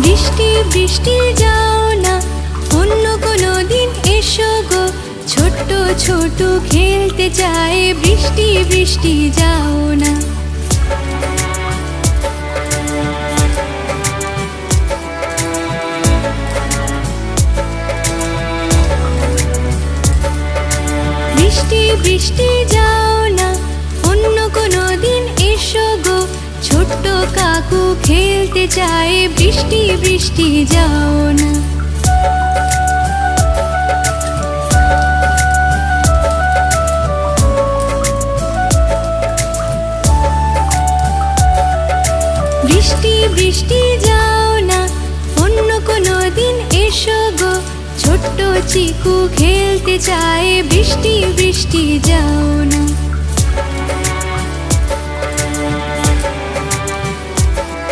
বৃষ্টি বৃষ্টি যাও না, অন্য কোনো দিন এসো গো। ছোট্ট ছোট খেলতে চায়, বৃষ্টি বৃষ্টি যাও না। বৃষ্টি বৃষ্টি যাও না, অন্য কোনো দিন এসো গো। ছোট্ট কাকু খেলতে চায়, বৃষ্টি বৃষ্টি যাও না। বৃষ্টি বৃষ্টি যাও না, অন্য কোনো দিন এসো গো। ছোট্ট চিকু খেলতে চায়, বৃষ্টি বৃষ্টি যাও না।